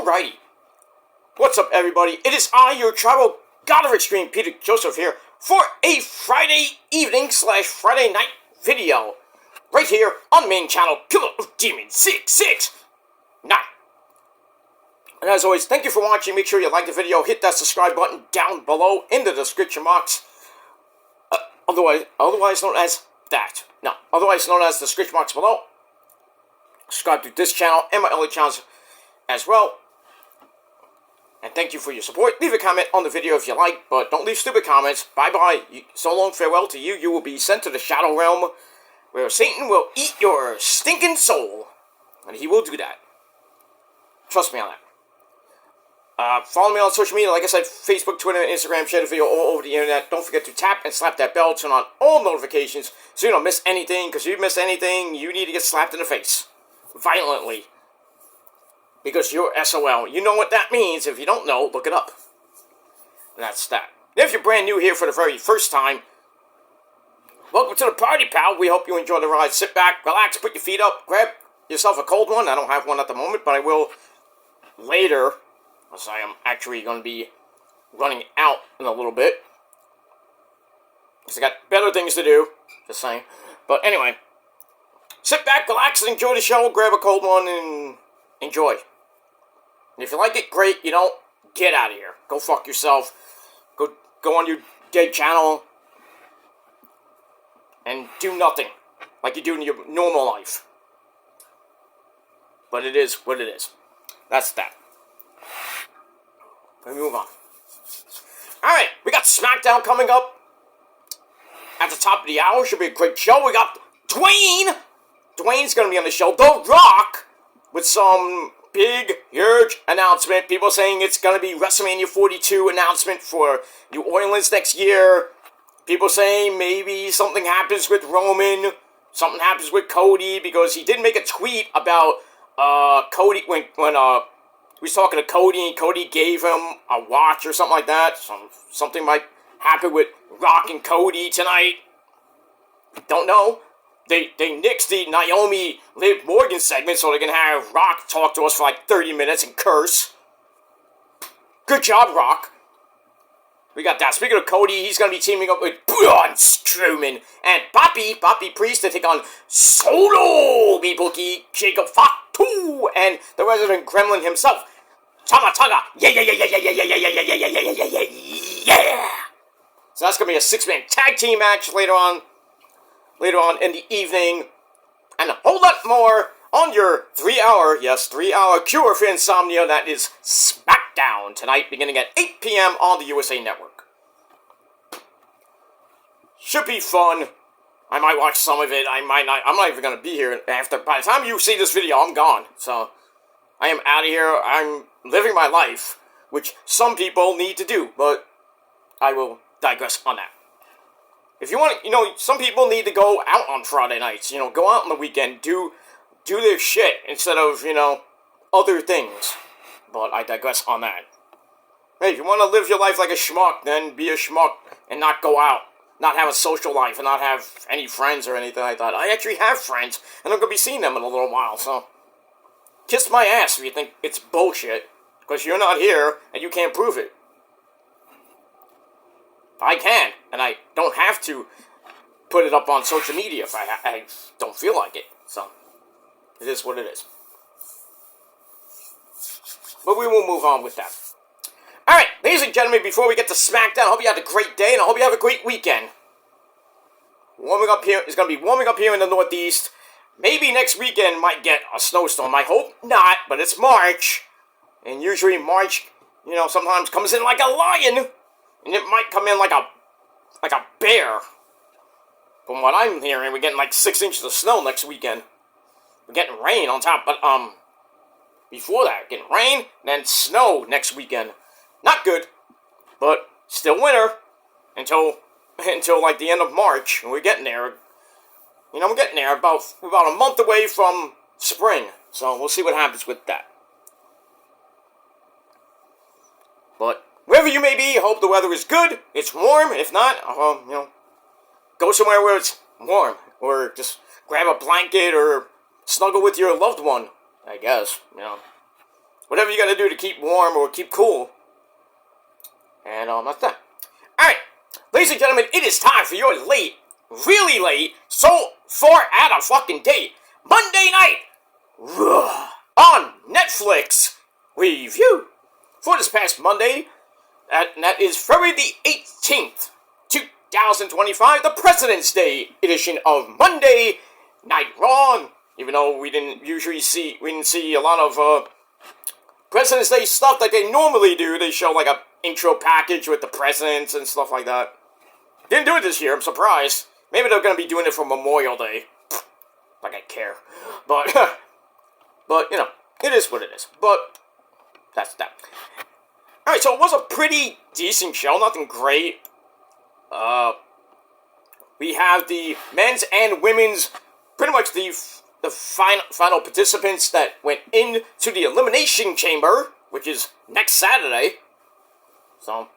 Alrighty. What's up, everybody? It is I, your travel god of extreme, Peter Joseph here, for a Friday evening / Friday night video. Right here on the main channel, Killer of Demons 669. And as always, thank you for watching. Make sure you like the video, hit that subscribe button down below in the description box. Otherwise known as that. No, otherwise known as the description box below. Subscribe to this channel and my other channels as well. And thank you for your support. Leave a comment on the video if you like, but don't leave stupid comments. Bye-bye. So long, farewell to you. You will be sent to the Shadow Realm, where Satan will eat your stinking soul. And he will do that. Trust me on that. Follow me on social media. Like I said, Facebook, Twitter, and Instagram. Share the video all over the internet. Don't forget to tap and slap that bell. Turn on all notifications so you don't miss anything. Because if you miss anything, you need to get slapped in the face. Violently. Because you're SOL. You know what that means. If you don't know, look it up. And that's that. If you're brand new here for the very first time, welcome to the party, pal. We hope you enjoy the ride. Sit back, relax, put your feet up, grab yourself a cold one. I don't have one at the moment, but I will later, as I am actually going to be running out in a little bit. Because I got better things to do. Just saying. But anyway, sit back, relax, and enjoy the show. Grab a cold one and enjoy. And if you like it, great. You don't, get out of here. Go fuck yourself. Go on your dead channel and do nothing like you do in your normal life. But it is what it is. That's that. Let me move on. Alright, we got SmackDown coming up at the top of the hour. Should be a great show. We got Dwayne. Dwayne's going to be on the show. The Rock with some big, huge announcement. People saying it's going to be WrestleMania 42 announcement for New Orleans next year. People saying maybe something happens with Roman. Something happens with Cody, because he did make a tweet about Cody when he was talking to Cody, and Cody gave him a watch or something like that. Something might happen with Rock and Cody tonight. Don't know. They nixed the Naomi Liv Morgan segment, so they can have Rock talk to us for like 30 minutes and curse. Good job, Rock. We got that. Speaking of Cody, he's going to be teaming up with Braun Strowman and Bobby Priest to take on Solo Mibuki, Jacob Fatu, and the resident gremlin himself, Tama Tonga. Yeah. So that's going to be a 6-man tag team match later on in the evening, and a whole lot more on your 3-hour cure for insomnia. That is SmackDown tonight, beginning at 8 p.m. on the USA Network. Should be fun. I might watch some of it. I might not. I'm not even going to be here after. By the time you see this video, I'm gone. So I am out of here. I'm living my life, which some people need to do, but I will digress on that. If you want to, some people need to go out on Friday nights. Go out on the weekend, do their shit instead of, other things. But I digress on that. Hey, if you want to live your life like a schmuck, then be a schmuck and not go out. Not have a social life and not have any friends or anything like that. I actually have friends, and I'm going to be seeing them in a little while, so kiss my ass if you think it's bullshit, because you're not here and you can't prove it. I can, and I don't have to put it up on social media if I don't feel like it. So, it is what it is. But we will move on with that. Alright, ladies and gentlemen, before we get to SmackDown, I hope you had a great day, and I hope you have a great weekend. Warming up here is going to be warming up here in the Northeast. Maybe next weekend might get a snowstorm. I hope not, but it's March. And usually March, sometimes comes in like a lion. And it might come in like a bear. From what I'm hearing, we're getting like 6 inches of snow next weekend. We're getting rain on top, but before that, getting rain, and then snow next weekend. Not good, but still winter until like the end of March, and we're getting there. We're getting there, about a month away from spring, so we'll see what happens with that. But wherever you may be, hope the weather is good, it's warm. If not, go somewhere where it's warm, or just grab a blanket or snuggle with your loved one, I guess, whatever you gotta do to keep warm or keep cool. And that's that. Alright, ladies and gentlemen, it is time for your late, really late, so far out of fucking date, Monday night on Netflix review for this past Monday. That is February the 18th, 2025, the President's Day edition of Monday Night Raw. Even though we didn't see a lot of President's Day stuff like they normally do. They show like a intro package with the presidents and stuff like that. Didn't do it this year, I'm surprised. Maybe they're going to be doing it for Memorial Day. Like I care. But, but, you know, it is what it is. But, that's that. Alright, so it was a pretty decent show, nothing great. We have the men's and women's, pretty much the final participants that went into the Elimination Chamber, which is next Saturday. So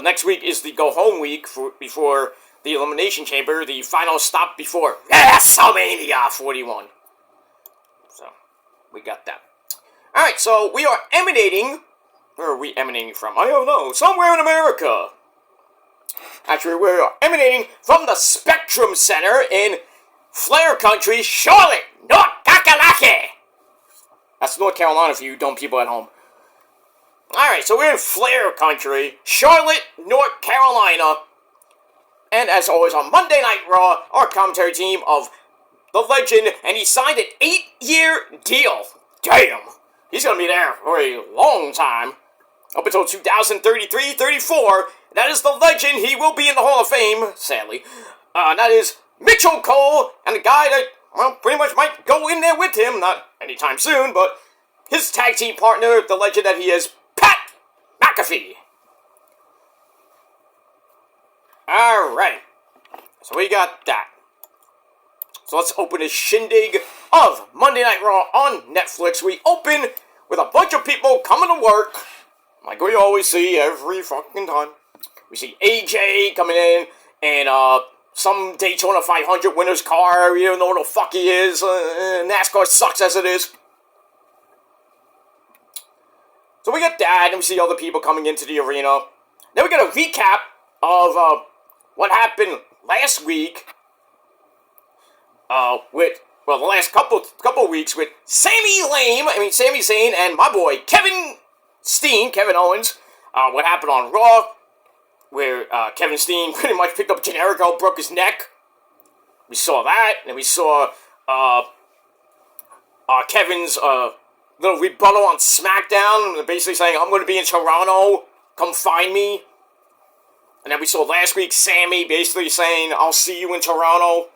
next week is the go-home week before the Elimination Chamber, the final stop before WrestleMania 41. So, we got that. Alright, so we are emanating, where are we emanating from? I don't know, somewhere in America. Actually, we're emanating from the Spectrum Center in Flair Country, Charlotte, North Carolina. That's North Carolina for you dumb people at home. Alright, so we're in Flair Country, Charlotte, North Carolina. And as always, on Monday Night Raw, our commentary team of the legend, and he signed an 8-year deal. Damn! He's gonna be there for a long time. Up until 2033-34. That is the legend. He will be in the Hall of Fame, sadly. That is Mitchell Cole, and the guy that, well, pretty much might go in there with him. Not anytime soon, but his tag team partner, the legend that he is, Pat McAfee. Alright. So we got that. So let's open this shindig of Monday Night Raw on Netflix. We open with a bunch of people coming to work, like we always see every fucking time. We see AJ coming in, and some Daytona 500 winner's car, you don't know what the fuck he is. NASCAR sucks as it is. So we get that, and we see other people coming into the arena. Then we get a recap of what happened last week. The last couple weeks with Sami Zayn, and my boy Kevin Owens. What happened on Raw, where Kevin Steen pretty much picked up Generico, broke his neck. We saw that, and we saw Kevin's little rebuttal on SmackDown, basically saying, I'm going to be in Toronto, come find me. And then we saw last week Sami basically saying, I'll see you in Toronto.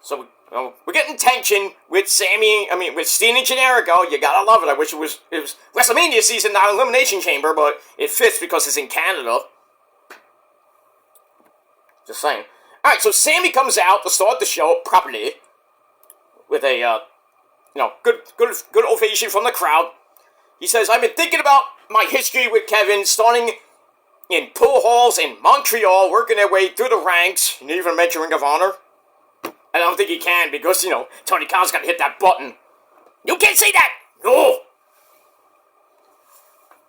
So we're getting tension with with Steen and Generico. You gotta love it. I wish it was WrestleMania season, not Elimination Chamber, but it fits because it's in Canada. Just saying. Alright, so Sami comes out to start the show properly with a, good ovation from the crowd. He says, I've been thinking about my history with Kevin, starting in pool halls in Montreal, working their way through the ranks. You didn't even mention Ring of Honor. I don't think he can because, Tony Khan's got to hit that button. You can't say that! No!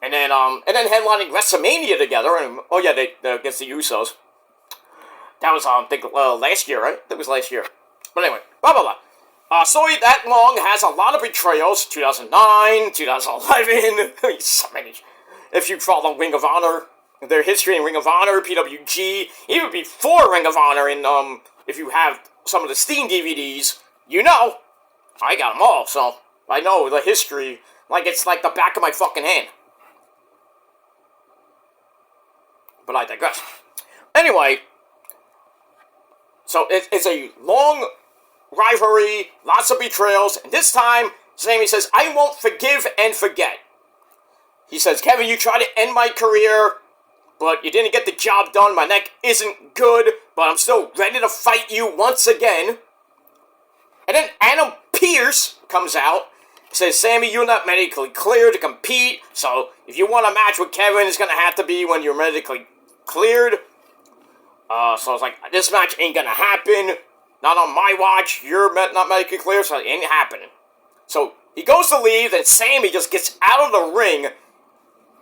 And then headlining WrestleMania together, and, they against the Usos. That was, last year, right? That was last year. But anyway, blah, blah, blah. Story that long has a lot of betrayals. 2009, 2011, so many. If you follow Ring of Honor, their history in Ring of Honor, PWG, even before Ring of Honor, and, if you have some of the Steam DVDs, I got them all, so I know the history, like it's like the back of my fucking hand. But I digress. Anyway, so it's a long rivalry, lots of betrayals, and this time, Sami says, I won't forgive and forget. He says, Kevin, you tried to end my career, but you didn't get the job done. My neck isn't good, but I'm still ready to fight you once again. And then Adam Pearce comes out, says, Sami, you're not medically cleared to compete, so if you want a match with Kevin, it's going to have to be when you're medically cleared. So I was like, this match ain't going to happen. Not on my watch. You're not medically cleared, so it ain't happening. So he goes to leave, and Sammy just gets out of the ring,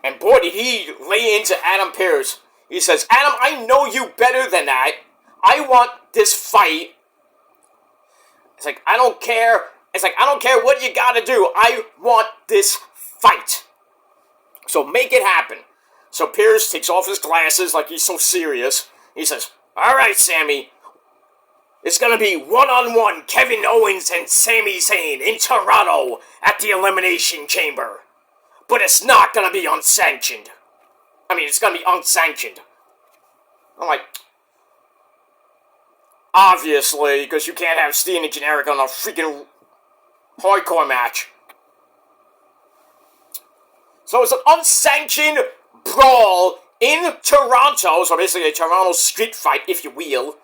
and boy, did he lay into Adam Pearce. He says, Adam, I know you better than that. I want this fight. It's like, I don't care. It's like, I don't care what you gotta do. I want this fight. So make it happen. So Pearce takes off his glasses like he's so serious. He says, all right, Sammy. It's gonna be one-on-one Kevin Owens and Sami Zayn in Toronto at the Elimination Chamber. But it's not gonna be unsanctioned. I mean, it's gonna be unsanctioned. I'm like, obviously, because you can't have Steen and Generic on a freaking hardcore match. So it's an unsanctioned brawl in Toronto, so basically a Toronto street fight, if you will.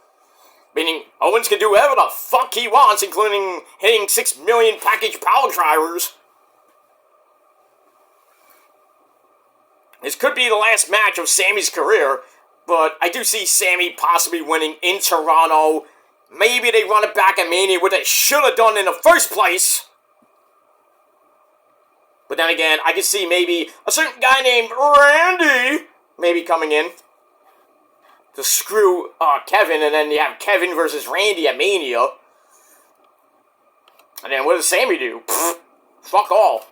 Meaning, Owens can do whatever the fuck he wants, including hitting 6 million package power drivers. This could be the last match of Sammy's career, but I do see Sammy possibly winning in Toronto. Maybe they run it back at Mania, what they should have done in the first place. But then again, I can see maybe a certain guy named Randy maybe coming in to screw Kevin, and then you have Kevin versus Randy at Mania. And then what does Sammy do? Pfft, fuck all.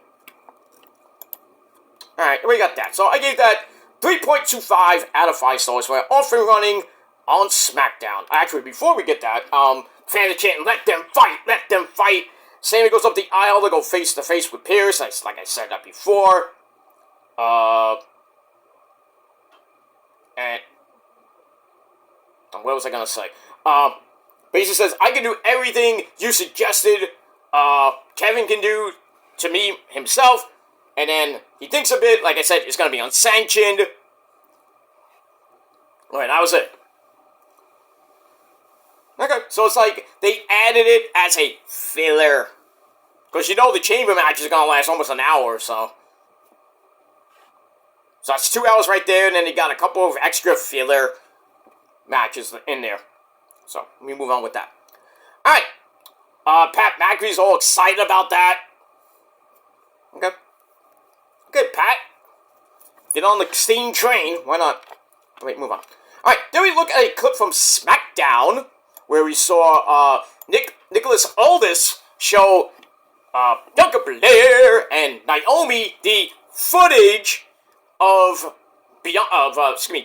Alright, we got that. So I gave that 3.25 out of 5 stars for off and running on SmackDown. Actually, before we get that, fans are chanting, let them fight, let them fight. Sammy goes up the aisle to go face to face with Pearce. Like I said that before. And what was I gonna say? Basically says, I can do everything you suggested Kevin can do to me himself. And then he thinks a bit, like I said, it's gonna be unsanctioned. Alright, that was it. Okay, so it's like they added it as a filler. Because you know the chamber match is gonna last almost an hour or so. So that's 2 hours right there, and then you got a couple of extra filler matches in there. So, let me move on with that. Alright. Pat McAfee's all excited about that. Okay. Good, Pat. Get on the steam train. Why not? Wait, move on. Alright, then we look at a clip from SmackDown, where we saw Nicholas Aldis show Bianca Belair and Naomi the footage of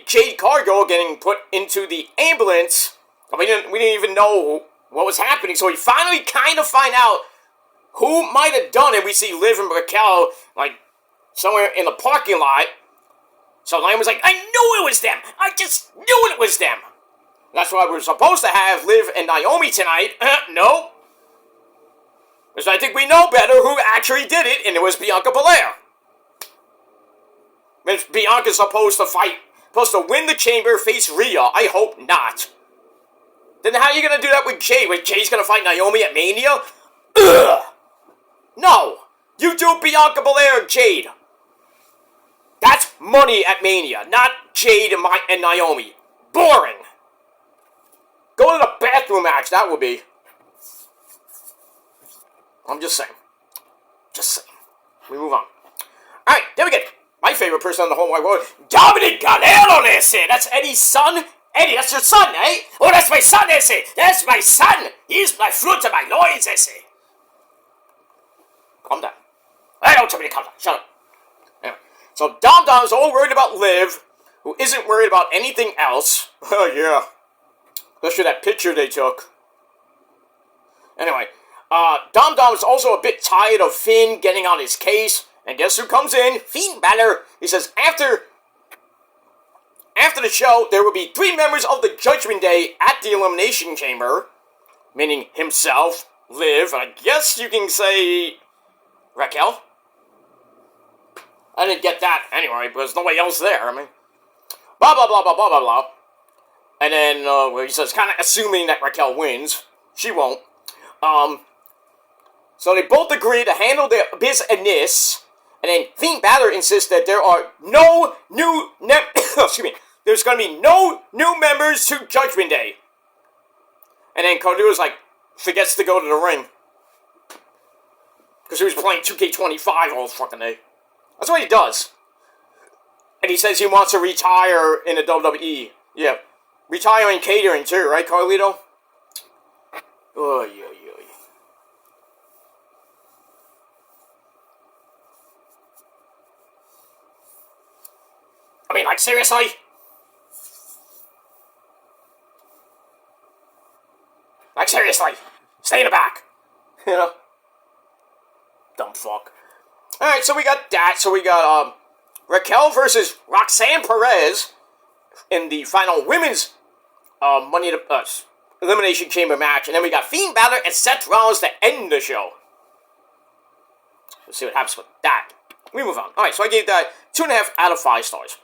Jade Cargill getting put into the ambulance. We didn't even know what was happening, so we finally kind of find out who might have done it. We see Liv and Raquel, like, somewhere in the parking lot. So Liam was like, I knew it was them! I just knew it was them! That's why we're supposed to have Liv and Naomi tonight. No. Because I think we know better who actually did it, and it was Bianca Belair. If Bianca's supposed to win the chamber, face Rhea, I hope not. Then how are you going to do that with Jade? When Jade's going to fight Naomi at Mania? Ugh! No! You do Bianca Belair and Jade. That's money at Mania, not Jade and Naomi. Boring. Go to the bathroom match, that would be. I'm just saying. Just saying. We move on. Alright, then we get my favorite person in the whole wide world, Dominic Galero, that's Eddie's son. Eddie, that's your son, eh? Oh, that's my son, that's my son. He's my fruit of my loins, Calm down. Hey, don't tell me to calm down. Shut up. Anyway, so Dom Dom's all worried about Liv, who isn't worried about anything else. Oh, yeah. Especially that picture they took. Anyway, Dom is also a bit tired of Finn getting on his case. And guess who comes in? Finn Balor. He says, after the show, there will be 3 members of the Judgment Day at the Elimination Chamber. Meaning himself, Liv, I guess you can say Raquel. I didn't get that anyway, because nobody else there. I mean, blah, blah, blah, blah, blah, blah, blah. And then, he says, kind of assuming that Raquel wins. She won't. So they both agree to handle their business. And then Finn Balor insists that there are no new excuse me. There's going to be no new members to Judgment Day. And then Carduro's like, forgets to go to the ring. Because he was playing 2K25 all fucking day. That's what he does. And he says he wants to retire in the WWE. Yeah. Retire in catering too, right, Carlito? Oh, yeah. I mean, like, seriously? Like, seriously? Stay in the back. You know? Dumb fuck. Alright, so we got that. So we got, Raquel versus Roxanne Perez in the final women's, Elimination Chamber match. And then we got Finn Balor and Seth Rollins to end the show. Let's see what happens with that. We move on. Alright, so I gave that 2.5 out of 5 stars.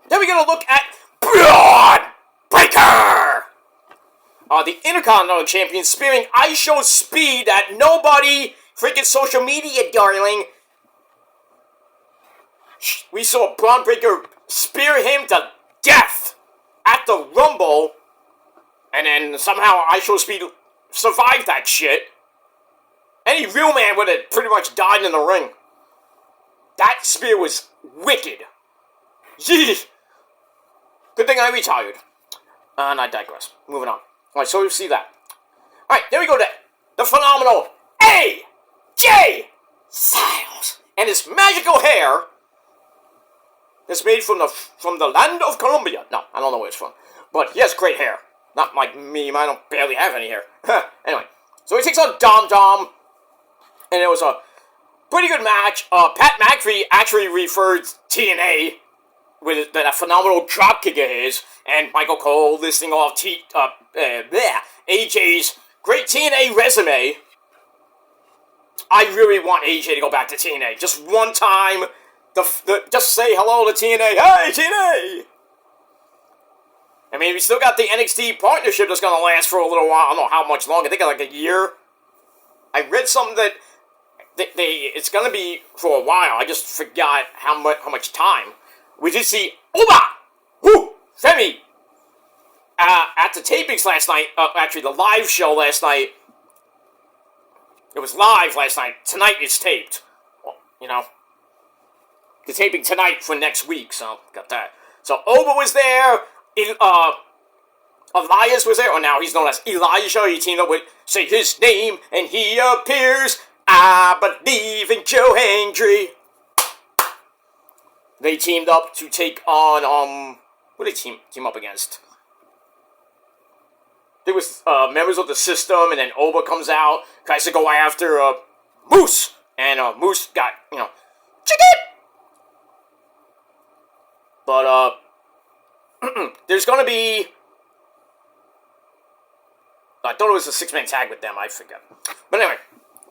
Then we're going to look at Braun Breaker! The Intercontinental Champion spearing I Show speed that nobody freaking social media, darling. We saw Braun Breaker spear him to death at the Rumble. And then somehow I Show Speed survived that shit. Any real man would have pretty much died in the ring. That spear was wicked. Jeez. Good thing I retired. And I digress. Moving on. Alright, so you see that. Alright, there we go to the phenomenal AJ Styles. And his magical hair is made from the land of Colombia. No, I don't know where it's from. But he has great hair. Not like me, I don't barely have any hair. Anyway, so he takes on Dom Dom. And it was a pretty good match. Pat McAfee actually referred TNA with that phenomenal dropkick of his, and Michael Cole listing off AJ's great TNA resume. I really want AJ to go back to TNA. Just one time, just say hello to TNA. Hey, TNA! I mean, we still got the NXT partnership that's going to last for a little while. I don't know how much longer. I think like a year. I read something that it's going to be for a while. I just forgot how much time. We did see Femi at the tapings last night. Actually, the live show last night. It was live last night. Tonight it's taped. Well, you know, the taping tonight for next week. So got that. So Oba was there. Elias was there. Or now he's known as Elijah. He teamed up with say his name and he appears. I believe in Joe Hendry. They teamed up to take on, what did they team up against? There was, members of the system, and then Oba comes out, tries to go after, Moose, and, Moose got, chicken! But, there's gonna be, I thought it was a 6-man tag with them, I forget. But anyway,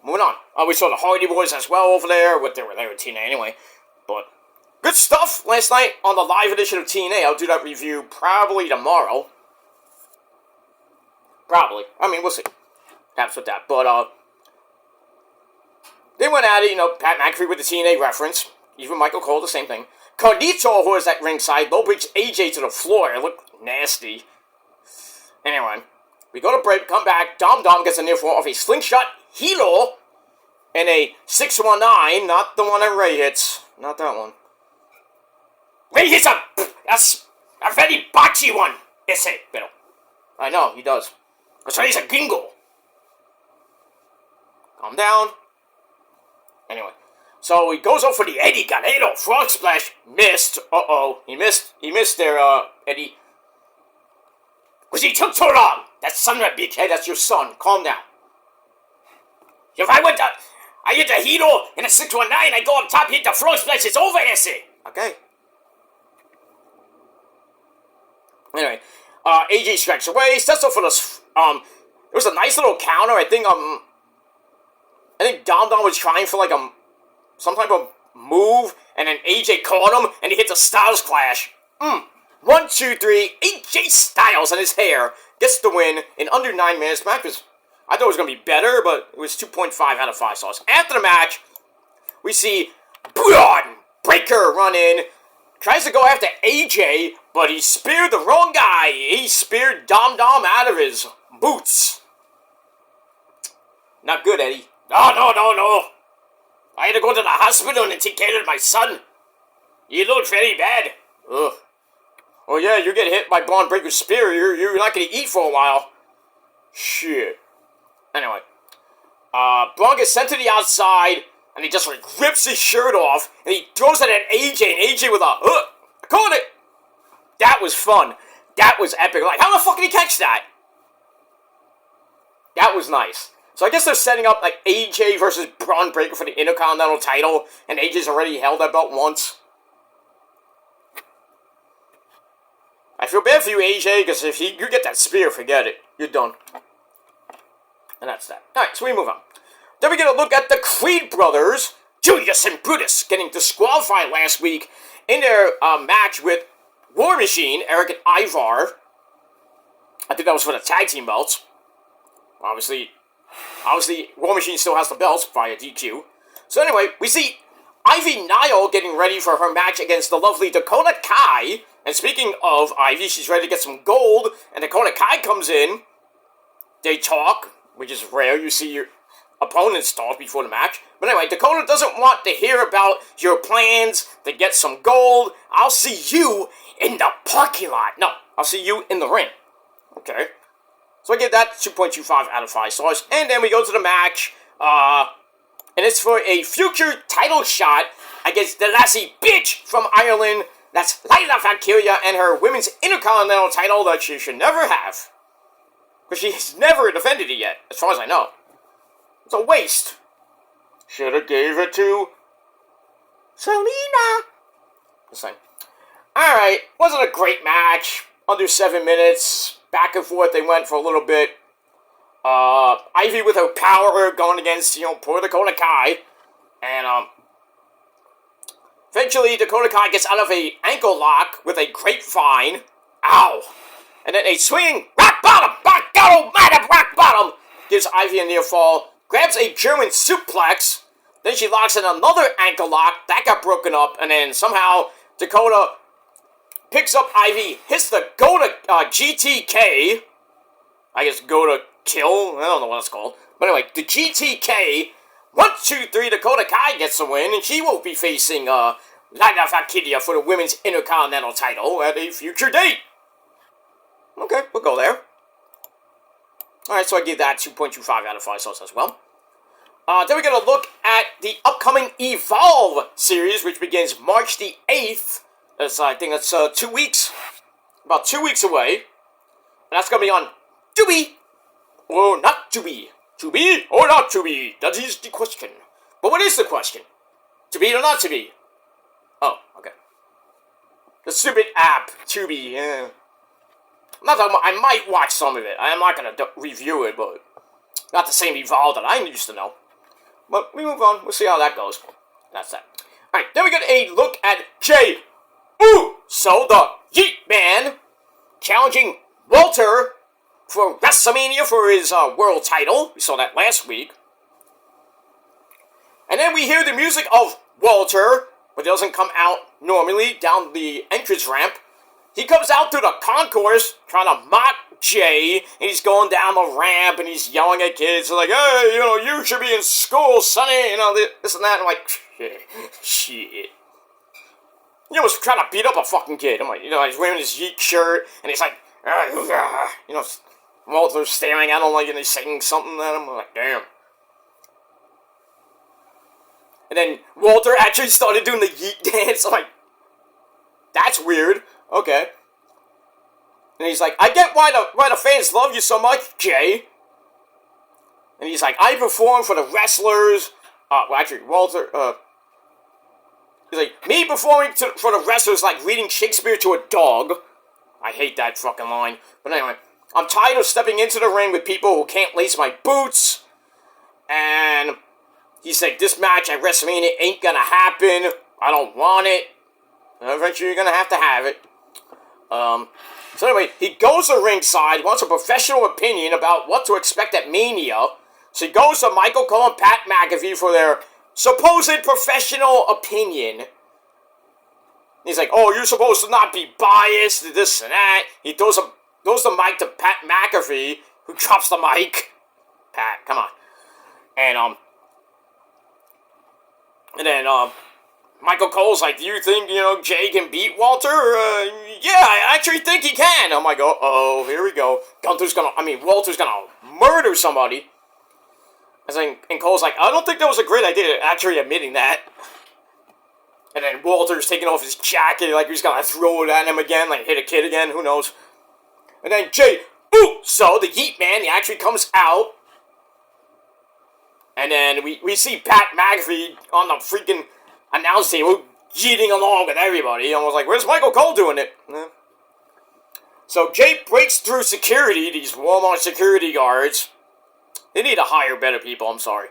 moving on. We saw the Hardy Boys as well over there, they were there with TNA anyway, but good stuff last night on the live edition of TNA. I'll do that review probably tomorrow. Probably. I mean, we'll see. Perhaps with that. But, they went at it, Pat McAfee with the TNA reference. Even Michael Cole, the same thing. Carlito, who was at ringside, low bridge AJ to the floor. It looked nasty. Anyway, we go to break, come back. Dom gets a near fall off a slingshot Hilo and a 619. Not the one that Ray hits. Not that one. Ray hits a very botchy one. Ese, pero. I know, he does. So he's a gringo. Calm down. Anyway. So he goes over for the Eddie Guerrero frog splash. Missed. He missed there, Eddie. Because he took so long. That son of a big head, that's your son. Calm down. If I hit the Hito in a 619, I go up top, hit the frog splash, it's over, Ese. Okay. Anyway, AJ strikes away, sets up for the, it was a nice little counter. I think Dom was trying for, some type of move, and then AJ caught him, and he hits a Styles Clash. 1, 2, 3, AJ Styles and his hair gets the win in under 9 minutes. Match was, I thought it was going to be better, but it was 2.5 out of 5 stars. After the match, we see Braun Breaker run in, tries to go after AJ, but he speared the wrong guy. He speared Dom out of his boots. Not good, Eddie. No. I had to go to the hospital and take care of my son. He looked very bad. Ugh. Oh yeah, you get hit by Braun Breaker's spear, you're not gonna eat for a while. Shit. Anyway. Braun gets sent to the outside, and he just like rips his shirt off, and he throws it at AJ, and AJ with a, I caught it! That was fun. That was epic. Like, how the fuck did he catch that? That was nice. So I guess they're setting up, like, AJ versus Braun Breaker for the Intercontinental title, and AJ's already held that belt once. I feel bad for you, AJ, because if you get that spear, forget it. You're done. And that's that. Alright, so we move on. Then we get a look at the Creed brothers, Julius and Brutus, getting disqualified last week in their match with War Machine, Eric and Ivar. I think that was for the tag team belts. Obviously, War Machine still has the belts via DQ. So anyway, we see Ivy Nile getting ready for her match against the lovely Dakota Kai. And speaking of Ivy, she's ready to get some gold, and Dakota Kai comes in. They talk, which is rare. You see your opponents talk before the match. But anyway, Dakota doesn't want to hear about your plans to get some gold. I'll see you in the parking lot. No, I'll see you in the ring. Okay. So I give that 2.25 out of 5 stars. And then we go to the match. And it's for a future title shot against the lassie bitch from Ireland. That's Layla Valkyria and her women's Intercontinental title that she should never have. Because she has never defended it yet, as far as I know. It's a waste. Should have gave it to Selena. Just saying. Alright, wasn't a great match. Under 7 minutes. Back and forth they went for a little bit. Ivy with her power going against, poor Dakota Kai. And, eventually Dakota Kai gets out of a ankle lock with a grapevine. Ow. And then a swinging rock bottom. Back bottom, rock bottom. Gives Ivy a near fall. Grabs a German suplex. Then she locks in another ankle lock. That got broken up. And then somehow Dakota picks up Ivy. Hits the go to GTK. I guess go to kill. I don't know what it's called. But anyway, the GTK. 1, 2, 3. Dakota Kai gets the win. And she will be facing Layla Valkyria for the Women's Intercontinental title at a future date. Okay, we'll go there. Alright, so I give that 2.25 out of 5 stars as well. Then we're going to look at the upcoming Evolve series, which begins March the 8th. I think that's 2 weeks. About 2 weeks away. And that's going to be on Tubi or not Tubi. Tubi or not Tubi? That is the question. But what is the question? To be or not to be? Oh, okay. The stupid app, Tubi, yeah. Not that I might watch some of it. I'm not going to review it, but not the same Evolve that I used to know. But we move on. We'll see how that goes. That's that. Alright, then we get a look at Jay Uso, the Yeet Man, challenging Walter for WrestleMania for his world title. We saw that last week. And then we hear the music of Walter, but it doesn't come out normally down the entrance ramp. He comes out through the concourse trying to mock Jay, and he's going down the ramp, and he's yelling at kids, like, hey, you should be in school, sonny, this and that. I'm like, shit. He almost trying to beat up a fucking kid. I'm like, he's wearing his Yeet shirt, and he's like, Walter's staring at him like, and he's saying something at him. I'm like, damn. And then Walter actually started doing the Yeet dance. I'm like, that's weird. Okay. And he's like, I get why the fans love you so much, Jay. And he's like, I perform for the wrestlers. Walter, he's like, me performing for the wrestlers like reading Shakespeare to a dog. I hate that fucking line. But anyway, I'm tired of stepping into the ring with people who can't lace my boots. And he's like, this match at WrestleMania ain't gonna happen. I don't want it. And eventually you're gonna have to have it. So anyway, he goes to ringside, wants a professional opinion about what to expect at Mania. So he goes to Michael Cole and Pat McAfee for their supposed professional opinion. He's like, oh, you're supposed to not be biased, this and that. He throws the mic to Pat McAfee, who drops the mic. Pat, come on. And, And then, Michael Cole's like, do you think, Jay can beat Walter? Yeah, I actually think he can. I'm like, uh-oh, here we go. Walter's gonna murder somebody. And Cole's like, I don't think that was a great idea, actually admitting that. And then Walter's taking off his jacket, like he's gonna throw it at him again, like hit a kid again, who knows. And then Jay, so the Yeet Man, he actually comes out. And then we see Pat McAfee on the freaking announce table, yeeting along with everybody. I was like, where's Michael Cole doing it? So Jay breaks through security, these Walmart security guards. They need to hire better people, I'm sorry.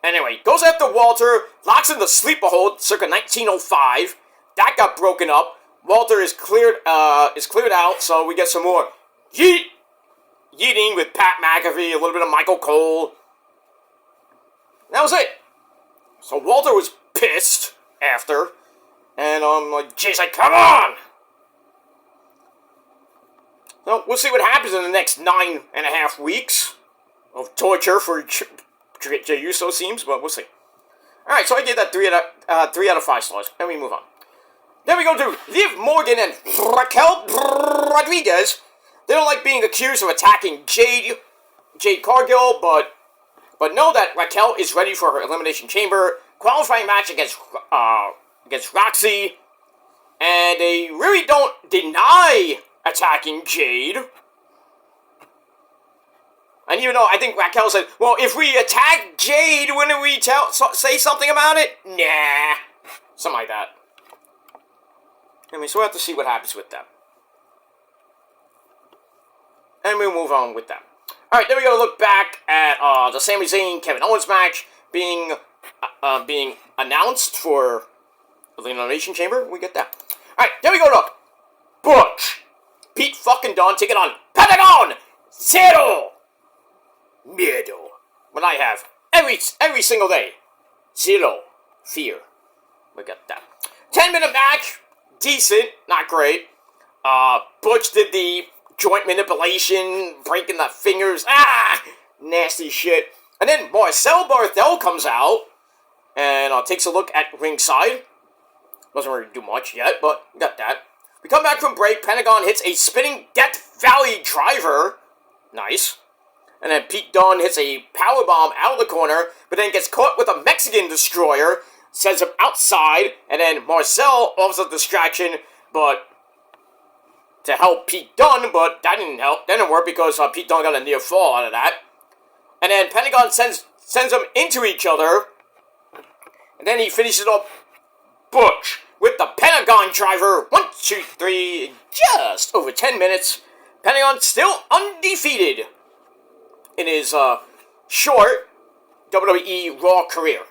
Anyway, goes after Walter, locks in the sleeper hold circa 1905. That got broken up. Walter is cleared out, so we get some more yeeting with Pat McAfee, a little bit of Michael Cole. That was it. So Walter was pissed after, and Jay's like, come on! So we'll see what happens in the next 9.5 weeks of torture for Jey Uso, seems, but we'll see. Alright, so I gave that 3 out of 5 stars, and we move on. Then we go to Liv Morgan and Raquel Rodriguez. They don't like being accused of attacking Jade Cargill, but know that Raquel is ready for her Elimination Chamber qualifying match against Roxy, and they really don't deny attacking Jade. And even though I think Raquel said, well, if we attack Jade, wouldn't we say something about it? Nah. Something like that. So we'll have to see what happens with them. And we'll move on with them. Alright, then we go look back at the Sami Zayn Kevin Owens match being announced for the Elimination Chamber. We get that. Alright, then we go to Butch. Pete fucking Dunne taking on Pentagon Zero Miedo. What I have every single day. Zero fear. We got that. 10-minute match. Decent, not great. Butch did the joint manipulation, breaking the fingers. Nasty shit. And then Marcel Barthel comes out and takes a look at ringside. Doesn't really do much yet, but we got that. We come back from break. Pentagon hits a spinning Death Valley driver. Nice. And then Pete Dunne hits a powerbomb out of the corner, but then gets caught with a Mexican destroyer, sends him outside, and then Marcel offers a distraction, but to help Pete Dunne, but that didn't help. That didn't work because Pete Dunne got a near fall out of that. And then Pentagon sends them into each other, and then he finishes up Butch with the Pentagon driver. 1, 2, 3, just over 10 minutes. Pentagon still undefeated in his short WWE Raw career.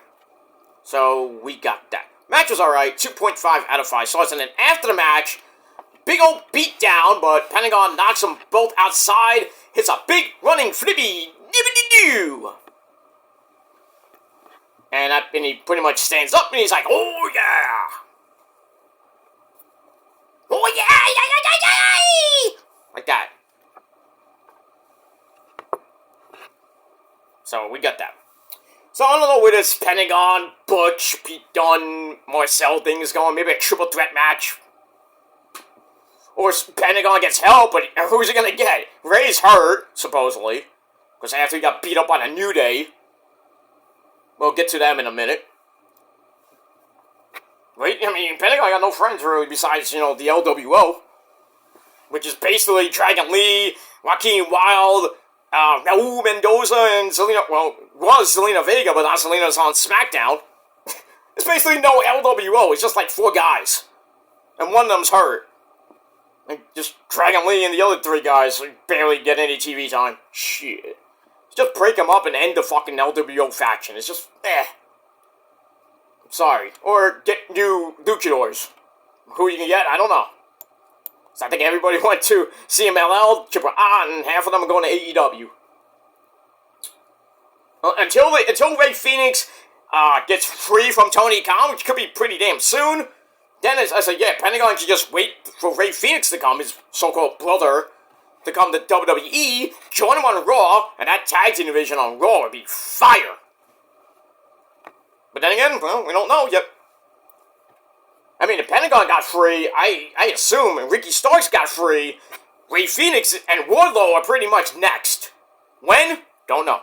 So we got that. Match was alright, 2.5 out of 5 stars. And then after the match, big old beat down, but Pentagon knocks them both outside, hits a big running flippy doo. And he pretty much stands up and he's like, oh yeah! Oh yeah! Like that. So we got that. So I don't know where this Pentagon, Butch, Pete Dunne, Marcel thing is going. Maybe a triple threat match. Or Pentagon gets help, but who's he gonna get? Ray's hurt, supposedly. Because after he got beat up on a New Day. We'll get to them in a minute. Wait, Pentagon got no friends really besides, the LWO. Which is basically Dragon Lee, Joaquin Wilde, Raul Mendoza, and Zelina. Well, was Zelina Vega, but now Zelina's on SmackDown. It's basically no LWO. It's just like 4 guys. And one of them's hurt. And just Dragon Lee and the other 3 guys barely get any TV time. Shit. Just break them up and end the fucking LWO faction. It's just, Sorry. Or get new luchadors. Who you can get, I don't know. So I think everybody went to CMLL, Triple A, and half of them are going to AEW. Until Ray Phoenix gets free from Tony Khan, which could be pretty damn soon, then I said, yeah, Pentagon should just wait for Ray Phoenix to come, his so-called brother, to come to WWE, join him on Raw, and that tag team division on Raw would be fire. But then again, well, we don't know yet. I mean, the Pentagon got free. I assume, and Ricky Starks got free. Ray Phoenix and Wardlow are pretty much next. When? Don't know.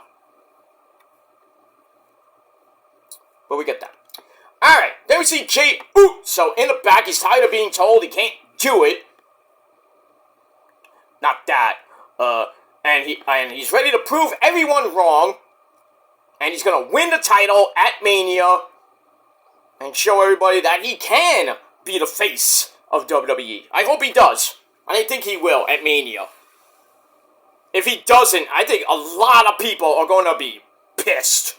But we get that. Alright, then we see Jay Uso in the back. He's tired of being told he can't do it. Not that. And he's ready to prove everyone wrong. And he's going to win the title at Mania. And show everybody that he can be the face of WWE. I hope he does. I think he will at Mania. If he doesn't, I think a lot of people are going to be pissed.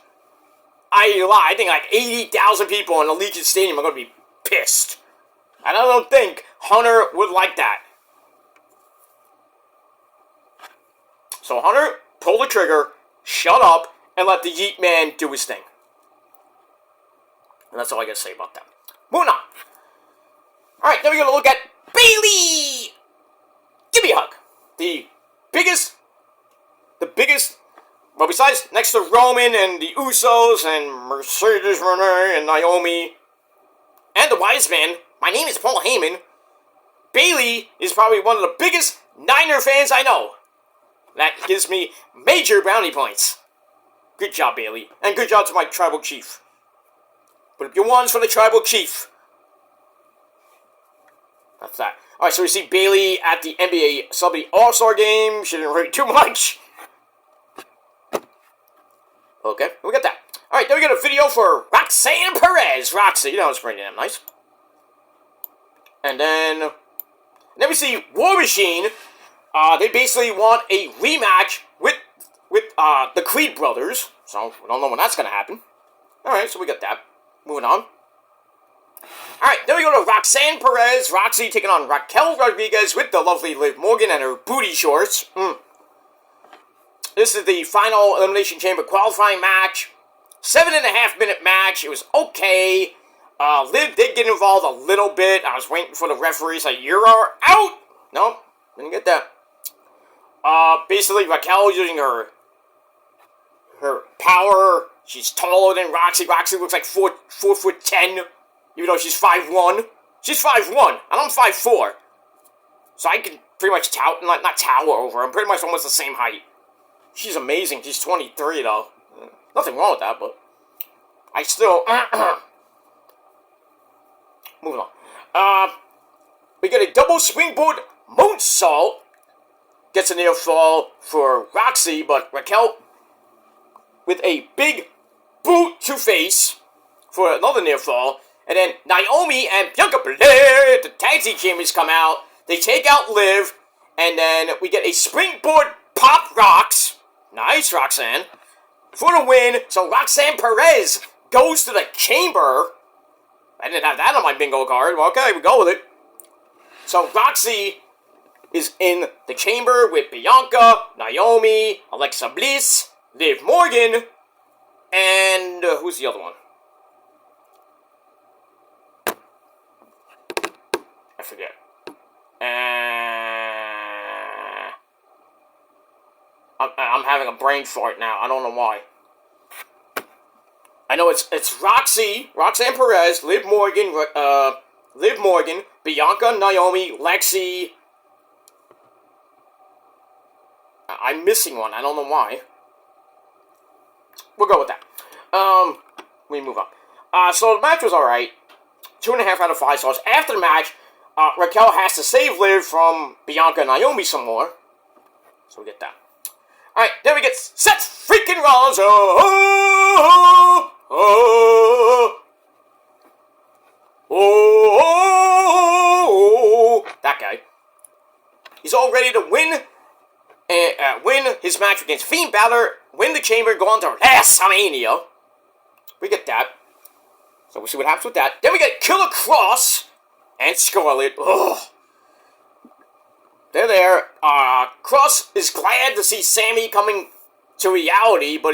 I think like 80,000 people in Allegiant Stadium are going to be pissed. And I don't think Hunter would like that. So Hunter, pull the trigger, shut up, and let the Yeet Man do his thing. And that's all I got to say about that. Moving on. Alright, then we're going to look at Bayley. Give me a hug. The biggest, well, besides next to Roman and the Usos and Mercedes Renee and Naomi and the Wise Man, my name is Paul Heyman. Bayley is probably one of the biggest Niner fans I know. That gives me major brownie points. Good job, Bayley. And good job to my tribal chief. Put up your ones for the tribal chief. That's that. Alright, so we see Bayley at the NBA Celebrity All-Star Game. She didn't really do much. Okay, we got that. Alright, then we got a video for Roxanne Perez. Roxy, you know, it's pretty damn nice. And then we see War Machine. They basically want a rematch with the Creed brothers. So, we don't know when that's going to happen. Alright, so we got that. Moving on. Alright, then we go to Roxanne Perez. Roxy taking on Raquel Rodriguez with the lovely Liv Morgan and her booty shorts. This is the final Elimination Chamber qualifying match. 7.5 minute match. It was okay. Liv did get involved a little bit. I was waiting for the referee to say, "You're out!" Nope, didn't get that. Basically, Raquel using her power. She's taller than Roxy. Roxy looks like 4'10", even though she's 5'1". She's 5'1", and I'm 5'4". So I can pretty much not tower over her. I'm pretty much almost the same height. She's amazing. She's 23, though. Nothing wrong with that, but I still... Moving on. We get a double springboard moonsault. Gets a near fall for Roxy, but Raquel with a big boot to face for another near fall. And then Naomi and Bianca Belair, the tag team champions, come out. They take out Liv, and then we get a springboard pop rocks. Nice, Roxanne. For the win. So Roxanne Perez goes to the chamber. I didn't have that on my bingo card. Well, okay, we go with it. So Roxy is in the chamber with Bianca, Naomi, Alexa Bliss, Liv Morgan, and who's the other one? I forget. I'm having a brain fart now. I don't know why. I know it's Roxy, Roxanne Perez, Liv Morgan, Bianca, Naomi, Lexi. I'm missing one. I don't know why. We'll go with that. We move on. So the match was alright. 2.5 out of 5 stars. After the match, Raquel has to save Liv from Bianca and Naomi some more. So we get that. Alright, then we get Seth freaking Rollins. That guy. He's all ready to win his match against Fiend Balor, win the chamber, go on to WrestleMania. We get that. So we'll see what happens with that. Then we get Killer Cross and Scarlett. Ugh. They're there. Cross is glad to see Sammy coming to reality, but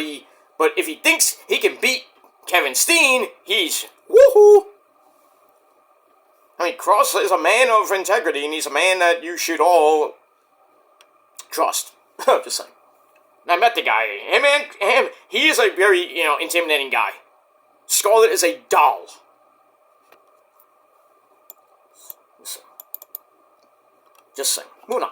if he thinks he can beat Kevin Steen, he's woohoo. I mean, Cross is a man of integrity, and he's a man that you should all trust. Just saying. I met the guy. He is a very, intimidating guy. Scarlett is a doll. Just saying. Moving on.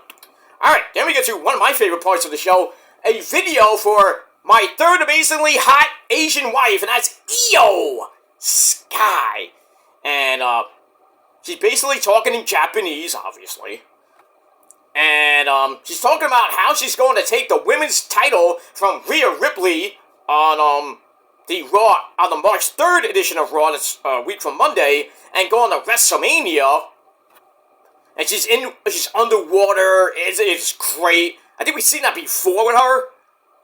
Alright, then we get to one of my favorite parts of the show. A video for my third amazingly hot Asian wife, and that's Io Sky. And, she's basically talking in Japanese, obviously. And, she's talking about how she's going to take the women's title from Rhea Ripley on, the March 3rd edition of Raw, that's a week from Monday, and go on to WrestleMania. And she's underwater. It's great. I think we've seen that before with her.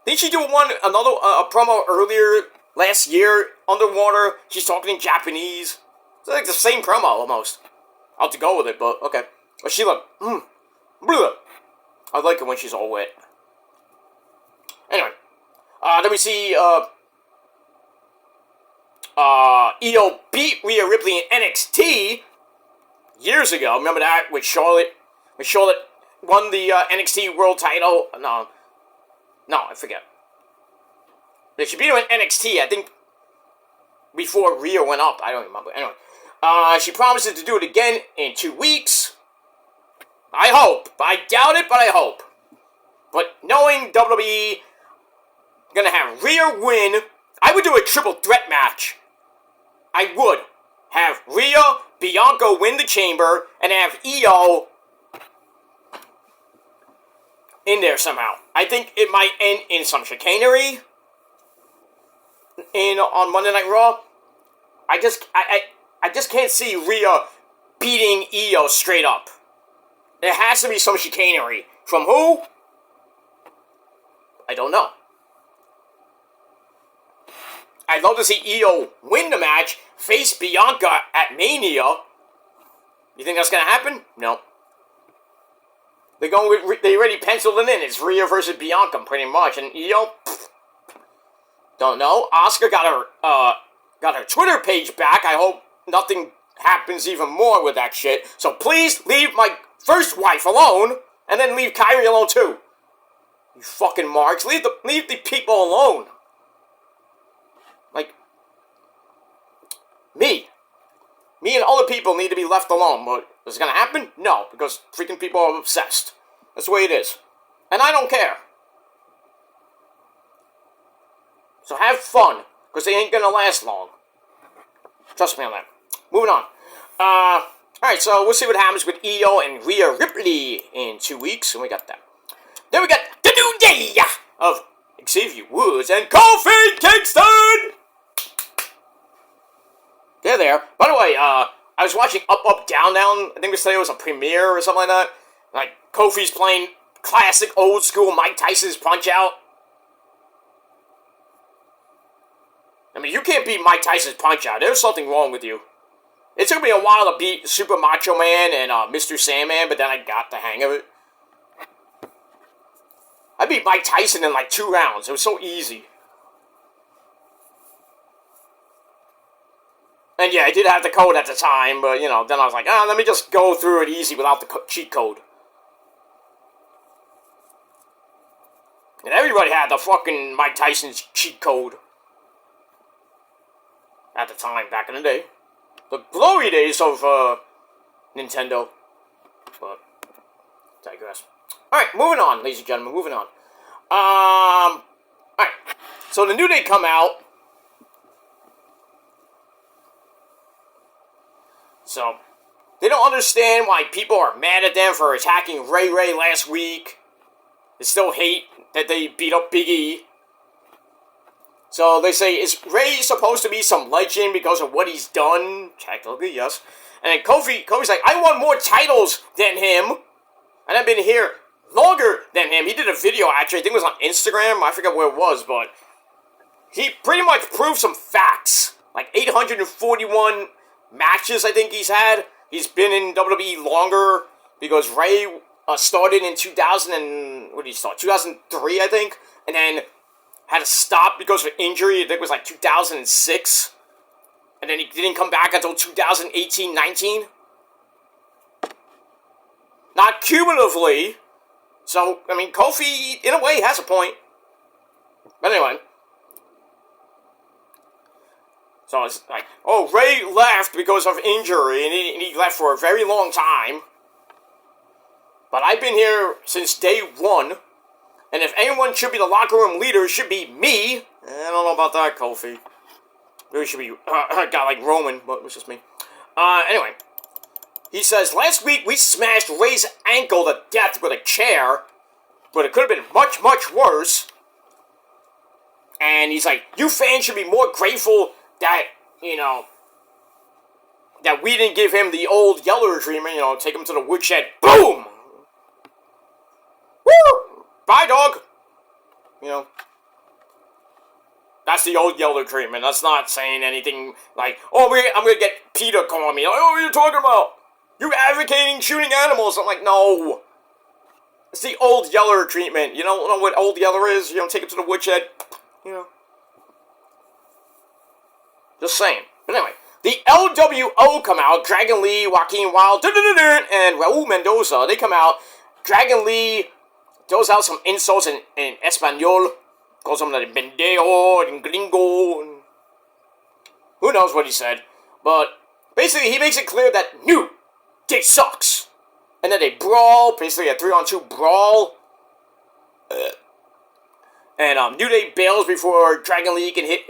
Didn't she do a promo earlier last year, underwater? She's talking in Japanese. It's like the same promo, almost. I'll have to go with it, but okay. But she like, bleh. I like it when she's all wet. Anyway. Then we see, Io beat Rhea Ripley in NXT years ago. Remember that with Charlotte? When Charlotte won the NXT World Title. No, I forget. But she beat her in NXT, I think, before Rhea went up. I don't remember. Anyway, she promises to do it again in 2 weeks. I hope. I doubt it, but I hope. But knowing WWE gonna have Rhea win, I would do a triple threat match. I would have Rhea, Bianca win the chamber, and have Io in there somehow. I think it might end in some chicanery on Monday Night Raw. I just can't see Rhea beating Io straight up. There has to be some chicanery. From who? I don't know. I'd love to see Io win the match, face Bianca at Mania. You think that's gonna happen? No. They already penciled it in. It's Rhea versus Bianca, pretty much. And Io, don't know. Asuka got her Twitter page back. I hope nothing happens even more with that shit. So please leave my first wife alone, and then leave Kyrie alone too. You fucking marks. Leave the people alone. Like, me and other people need to be left alone. But is it gonna happen? No, because freaking people are obsessed. That's the way it is. And I don't care. So have fun, because they ain't gonna last long. Trust me on that. Moving on. Alright, so we'll see what happens with Io and Rhea Ripley in 2 weeks, and we got that. Then we got the New Day of Xavier Woods and Kofi Kingston! They're there. By the way, I was watching Up, Up, Down, Down. I think it was a premiere or something like that. Like, Kofi's playing classic, old school Mike Tyson's Punch-Out. I mean, you can't beat Mike Tyson's Punch-Out. There's something wrong with you. It took me a while to beat Super Macho Man and Mr. Sandman, but then I got the hang of it. I beat Mike Tyson in like 2 rounds. It was so easy. And yeah, I did have the code at the time, but, you know, then I was like, let me just go through it easy without the cheat code. And everybody had the fucking Mike Tyson's cheat code. At the time, back in the day. The glory days of, Nintendo. But, digress. Alright, moving on, ladies and gentlemen, moving on. Alright. So the New Day come out. So, they don't understand why people are mad at them for attacking Ray Ray last week. They still hate that they beat up Big E. So they say, is Ray supposed to be some legend because of what he's done? Technically, yes. And then Kofi's like, I won more titles than him. And I've been here longer than him. He did a video, actually, I think it was on Instagram. I forget where it was, but he pretty much proved some facts. Like 841 matches, I think he's had. He's been in WWE longer because Ray started in 2003, I think. And then had to stop because of injury. I think it was like 2006. And then he didn't come back until 2018-19. Not cumulatively. So, I mean, Kofi, in a way, has a point. But anyway. So it's like, oh, Ray left because of injury, and he left for a very long time. But I've been here since day one, and if anyone should be the locker room leader, it should be me. I don't know about that, Kofi. Maybe it should be a guy like Roman, but it was just me. Anyway, he says, last week we smashed Ray's ankle to death with a chair, but it could have been much, much worse. And he's like, you fans should be more grateful that, that we didn't give him the old Yeller treatment, take him to the woodshed. Boom! Woo! Bye, dog! That's the old Yeller treatment. That's not saying anything like, oh, I'm gonna get Peter calling me. Like, oh, what are you talking about? You're advocating shooting animals. I'm like, no. It's the old Yeller treatment. You don't know what old Yeller is? Take him to the woodshed. Just saying. But anyway, the LWO come out. Dragon Lee, Joaquin Wilde, and Raul Mendoza. They come out. Dragon Lee throws out some insults in Espanol. Calls him like pendejo and gringo. And who knows what he said. But basically, he makes it clear that New Day sucks. And then they brawl. Basically, a 3-on-2 brawl. And New Day bails before Dragon Lee can hit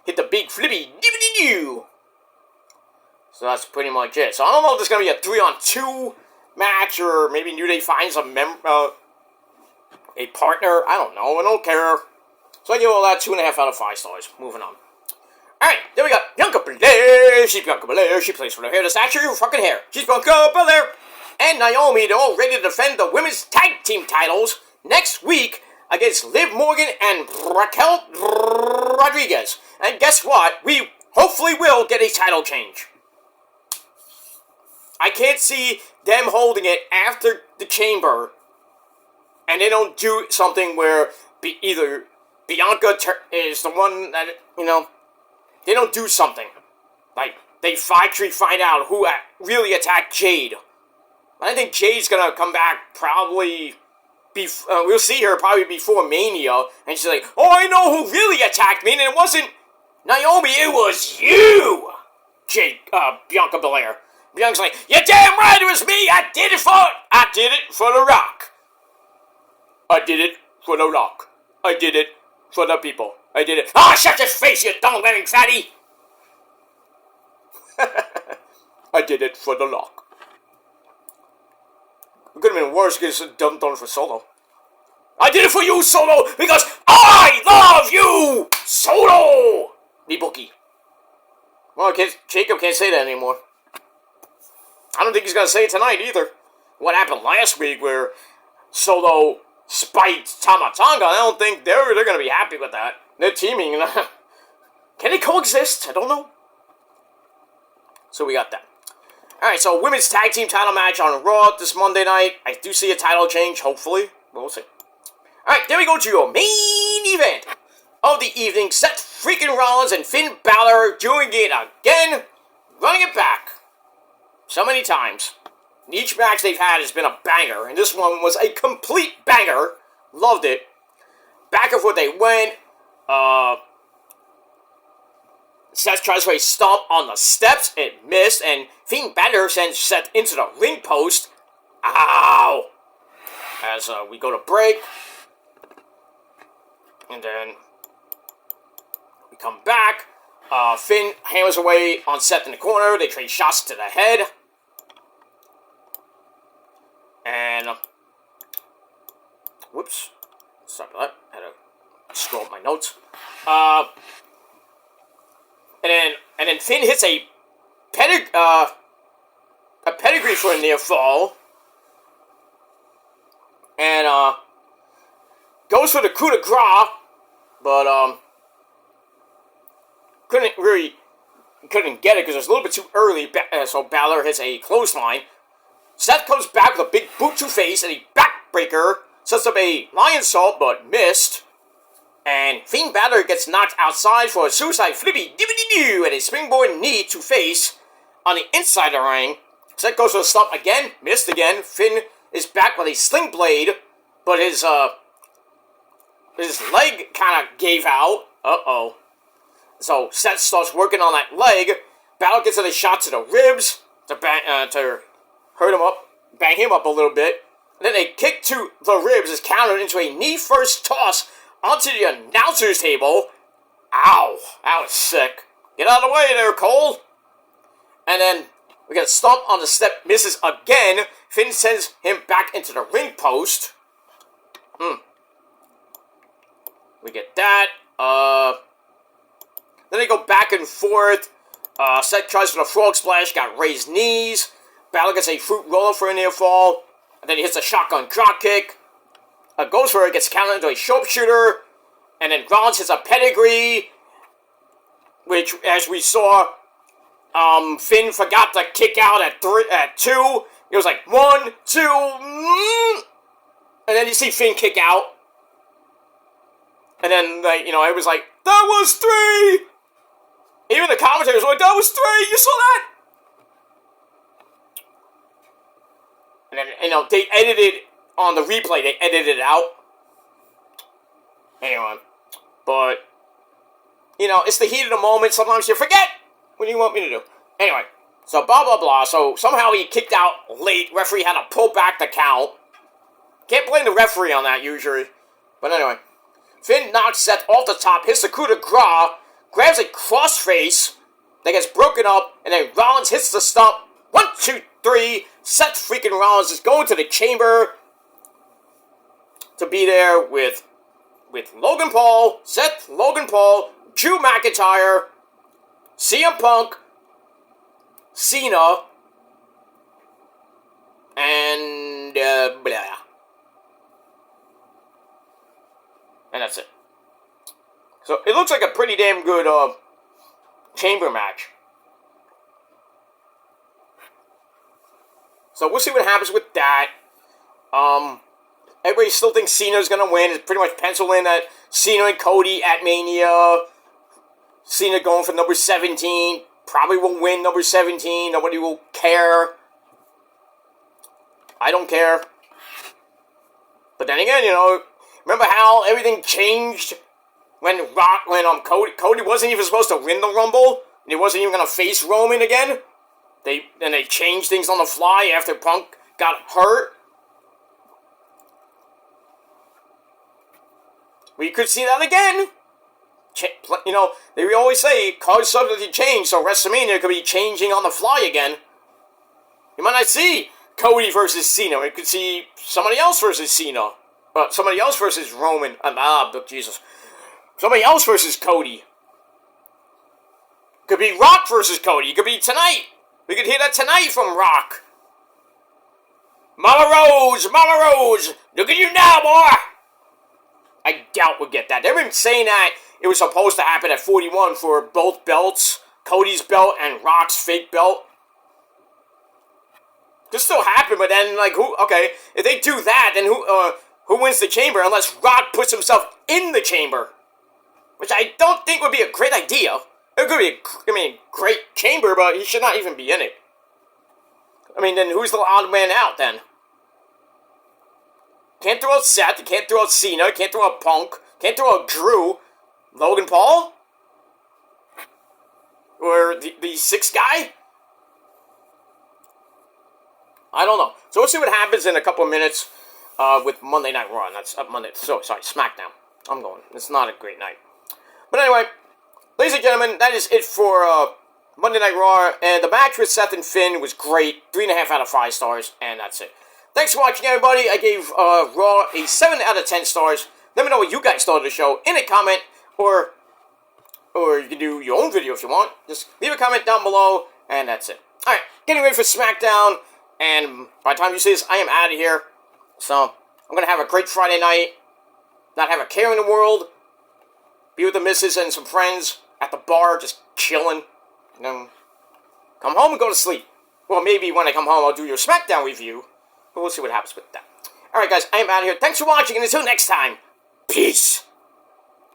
the big flippy doo. So that's pretty much it. So I don't know if there's going to be a 3-on-2 match, or maybe New Day finds a partner. I don't know. I don't care. So I give all that 2.5 out of 5 stars. Moving on. Alright, then we got Bianca Belair. She's Bianca Belair. She plays for the hair, the stature, her fucking hair. She's Bianca Belair. And Naomi, they're all ready to defend the women's tag team titles next week against Liv Morgan and Raquel Rodriguez. And guess what? We hopefully will get a title change. I can't see them holding it after the Chamber, and they don't do something where either Bianca is the one that, they don't do something. Like, they actually find out who really attacked Jade. I think Jade's gonna come back probably, we'll see her probably before Mania, and she's like, oh, I know who really attacked me, and it wasn't Naomi, it was you, Bianca Belair. Bianca's like, you're damn right, it was me, I did it for The Rock. I did it for The Rock. I did it for the people. I did it. Oh, shut your face, you dumb-wearing fatty! I did it for The Rock. It could have been worse because it's done for Solo. I did it for you, Solo, because I love you, Solo! The bookie. Well, Jacob can't say that anymore. I don't think he's going to say it tonight either. What happened last week where Solo spiked Tama Tonga, I don't think they're going to be happy with that. They're teaming. Can they coexist? I don't know. So we got that. Alright, so women's tag team title match on Raw this Monday night. I do see a title change, hopefully. We'll see. Alright, then we go to your main event of the evening. Seth freaking Rollins and Finn Balor doing it again. Running it back. So many times. Each match they've had has been a banger, and this one was a complete banger. Loved it. Back and forth they went. Seth tries for a stomp on the steps. It missed, and Finn Balor sends Seth into the ring post. Ow! As we go to break. And then we come back. Finn hammers away on Seth in the corner. They trade shots to the head. And, whoops. Sorry about that. I had to scroll up my notes. And then Finn hits a pedigree for a near fall. And, goes for the coup de grace. But, couldn't get it because it was a little bit too early. So Balor hits a clothesline. Seth comes back with a big boot to face and a backbreaker. Sets up a lion salt, but missed. And Finn Balor gets knocked outside for a suicide flippy doo and a springboard knee to face on the inside of the ring. Seth goes for a stomp again, missed again. Finn is back with a sling blade, but his leg kind of gave out. Uh-oh. So Seth starts working on that leg. Balor gets a shot to the ribs to hurt him up, bang him up a little bit. And then a kick to the ribs is countered into a knee-first toss onto the announcer's table. Ow, that was sick. Get out of the way there, Cole. And then we get a stomp on the step, misses again. Finn sends him back into the ring post. We get that. Then they go back and forth. Seth tries for the frog splash, got raised knees. Balor gets a fruit roller for a near fall. And then he hits a shotgun drop kick. Goes for it, gets countered into a sharpshooter. And then Rollins hits a pedigree. Which, as we saw, Finn forgot to kick out at 2. It was like 1, 2, and then you see Finn kick out. And then, it was like, that was 3! Even the commentators were like, that was 3! You saw that? And then, they edited, on the replay, they edited it out. Anyway. But, it's the heat of the moment. Sometimes you forget what you want me to do. Anyway. So, blah, blah, blah. So, somehow he kicked out late. Referee had to pull back the count. Can't blame the referee on that, usually. But anyway. Finn knocks Seth off the top, hits the coup de grace, grabs a crossface that gets broken up, and then Rollins hits the stump. 1, 2, 3. Seth freaking Rollins is going to the chamber to be there with Logan Paul, Seth, Logan Paul, Drew McIntyre, CM Punk, Cena, and blah. And that's it. So it looks like a pretty damn good chamber match. So we'll see what happens with that. Everybody still thinks Cena's gonna win. It's pretty much penciled in that Cena and Cody at Mania. Cena going for number 17. Probably will win number 17. Nobody will care. I don't care. But then again, remember how everything changed when Cody wasn't even supposed to win the Rumble? And he wasn't even going to face Roman again? They changed things on the fly after Punk got hurt? We could see that again. They always say cards subject to change, so WrestleMania could be changing on the fly again. You might not see Cody versus Cena. You could see somebody else versus Cena. Somebody else versus Roman. Jesus. Somebody else versus Cody. Could be Rock versus Cody. It could be tonight. We could hear that tonight from Rock. Mama Rose, look at you now, boy. I doubt we'll get that. They've been saying that it was supposed to happen at 41 for both belts. Cody's belt and Rock's fake belt. Could still happen, but then, who? Okay, if they do that, then who wins the chamber unless Rock puts himself in the chamber? Which I don't think would be a great idea. It could be a great chamber, but he should not even be in it. Then who's the odd man out, then? Can't throw out Seth, can't throw out Cena, can't throw out Punk, can't throw out Drew. Logan Paul? Or the sixth guy? I don't know. So we'll see what happens in a couple of minutes with Monday Night Raw. And that's SmackDown. I'm going. It's not a great night. But anyway, ladies and gentlemen, that is it for Monday Night Raw. And the match with Seth and Finn was great. 3.5 out of 5 stars. And that's it. Thanks for watching, everybody. I gave Raw a 7 out of 10 stars. Let me know what you guys thought of the show in a comment. Or you can do your own video if you want. Just leave a comment down below. And that's it. Alright, getting ready for SmackDown. And by the time you see this, I am out of here. So, I'm going to have a great Friday night. Not have a care in the world. Be with the missus and some friends at the bar, just chilling. And then come home and go to sleep. Well, maybe when I come home, I'll do your SmackDown review. But we'll see what happens with that. Alright, guys, I am out of here. Thanks for watching, and until next time, peace.